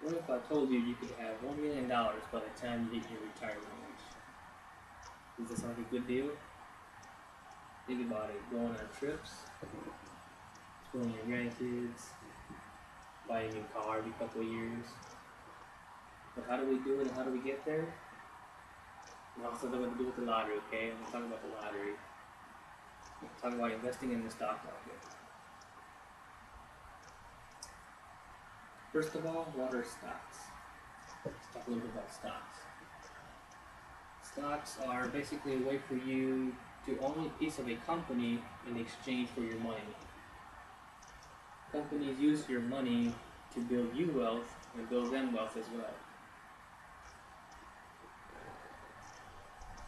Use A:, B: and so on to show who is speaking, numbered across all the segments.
A: What if I told you you could have $1 million by the time you hit your retirement age? Does that sound like a good deal? Think about it, going on trips, schooling your grandkids, buying a new car every couple of years. But how do we do it and how do we get there? And also something to do with the lottery, okay? I'm talking about the lottery. I'm talking about investing in the stock market. First of all, what are stocks? Let's talk a little bit about stocks. Stocks are basically a way for you to own a piece of a company in exchange for your money. Companies use your money to build you wealth and build them wealth as well.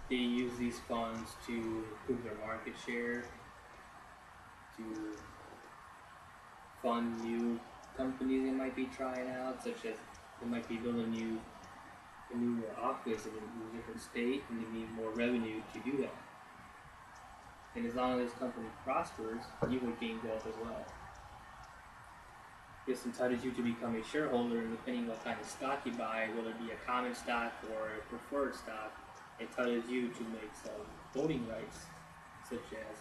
A: They use these funds to improve their market share, to fund new companies they might be trying out, such as they might be building a new office in a different state and they need more revenue to do that. And as long as this company prospers, you will gain wealth as well. This entitles you to become a shareholder, and depending what kind of stock you buy, whether it be a common stock or a preferred stock, it entitles you to make some voting rights, such as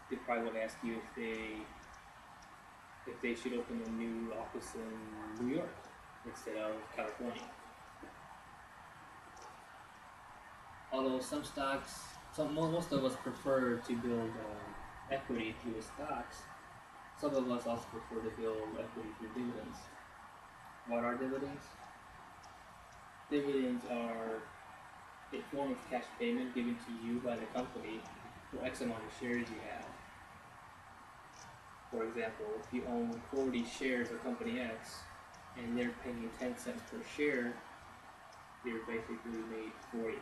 A: they probably would ask you if they should open a new office in New York instead of California. Although some stocks, most of us prefer to build equity through the stocks, some of us also prefer to build equity through dividends. What are dividends? Dividends are a form of cash payment given to you by the company for X amount of shares you have. For example, if you own 40 shares of company X and they're paying you 10 cents per share, you're basically made $4,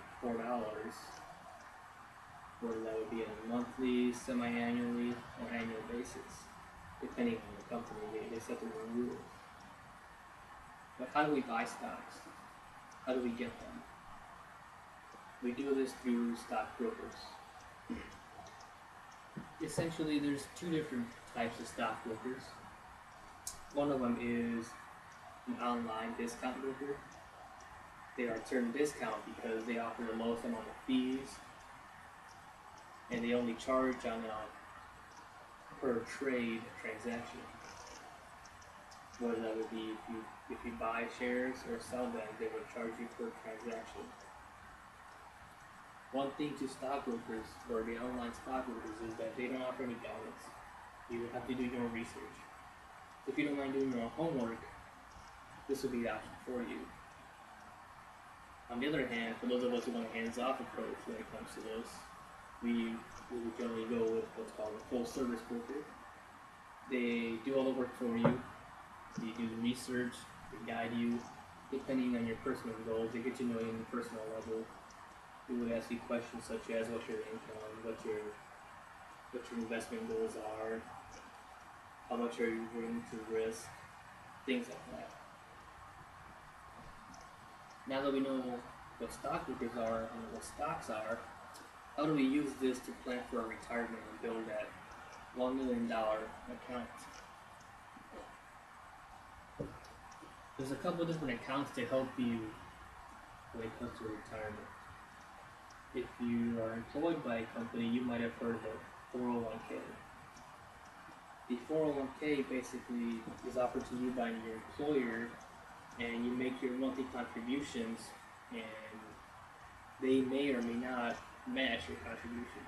A: whether that would be on a monthly, semi-annually, or annual basis, depending on the company. They set their own rules. But how do we buy stocks? How do we get them? We do this through stockbrokers. Essentially, there's two different types of stockbrokers. One of them is an online discount broker. They are termed discount because they offer the lowest amount of fees, and they only charge on a per trade transaction. Whether that would be if you buy shares or sell them, they would charge you per transaction. One thing to stockbrokers or the online stockbrokers is that they don't offer any guidance. You have to do your own research. If you don't mind doing your own homework, this will be the option for you. On the other hand, for those of us who want a hands-off approach when it comes to this, we would generally go with what's called a full-service broker. They do all the work for you. They do the research. They guide you, depending on your personal goals. They get to know you on a personal level. They would ask you questions such as what's your income, what your investment goals are, how much are you willing to risk, things like that. Now that we know what stockbrokers are and what stocks are, how do we use this to plan for our retirement and build that $1 million account? There's a couple different accounts to help you when it comes to retirement. If you are employed by a company, you might have heard of a 401k. The 401k basically is offered to you by your employer, and you make your monthly contributions, and they may or may not match your contribution.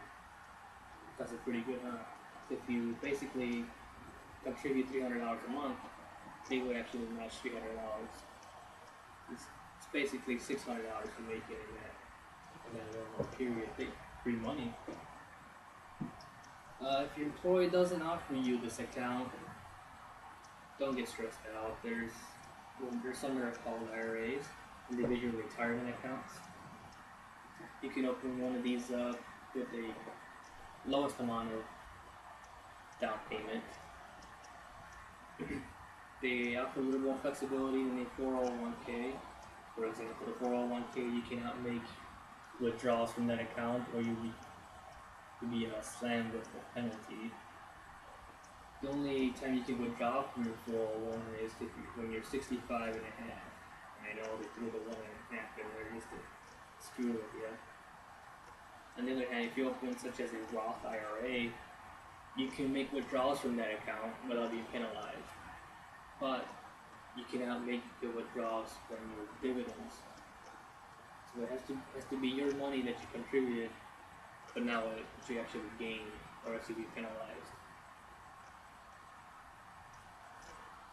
A: That's a pretty good, huh? If you basically contribute $300 a month, they would actually match $300. It's basically $600 you make it in that normal period. Free money. If your employer doesn't offer you this account, don't get stressed out. There's some that are called IRAs, individual retirement accounts. You can open one of these up with the lowest amount of down payment. They offer a little more flexibility than the 401k. For example, the 401k, you cannot make withdrawals from that account or you'll be slammed with a penalty. The only time you can withdraw from your 401 is if when you're 65 and a half. And I know they threw the 1.5 in there just to screw with you. On the other hand, if you open such as a Roth IRA, you can make withdrawals from that account without being penalized. But you cannot make the withdrawals from your dividends. So it has to be your money that you contributed, but now that you actually gain, or else you'll be penalized.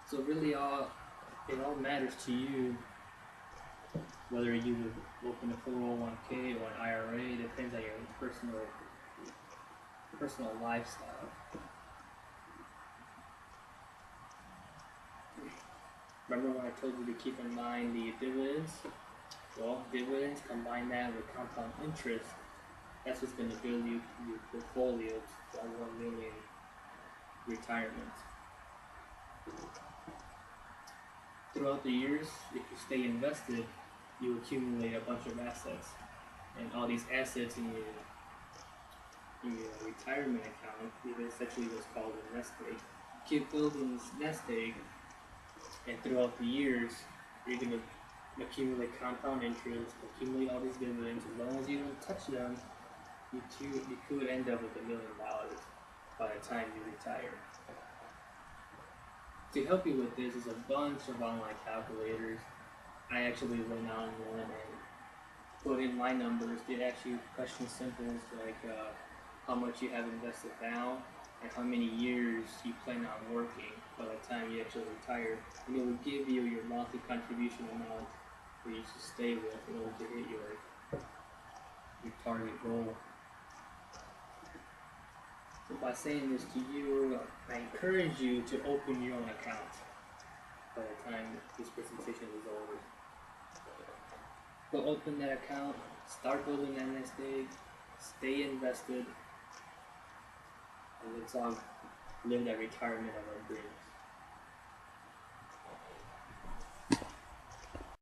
A: So really, it all matters to you whether you would open a 401k or an IRA. Depends on your personal lifestyle. Remember when I told you to keep in mind the dividends? Well, dividends, combine that with compound interest. That's what's going to build you your portfolio to 1 million retirement. Throughout the years, if you stay invested, you accumulate a bunch of assets, and all these assets in your retirement account, it's actually what's called a nest egg. Keep building this nest egg, and throughout the years, you're going to accumulate compound interest, accumulate all these dividends. As long as you don't touch them, you could end up with $1 million by the time you retire. To help you with this is a bunch of online calculators. I actually went on one and put in my numbers. They ask you questions simple like how much you have invested now and how many years you plan on working by the time you actually retire. And it will give you your monthly contribution amount that you should stay with in order to hit your target goal. So by saying this to you, I encourage you to open your own account by the time this presentation is over. Go open that account, start building that nest egg, stay invested, and let's all live that retirement of our dreams.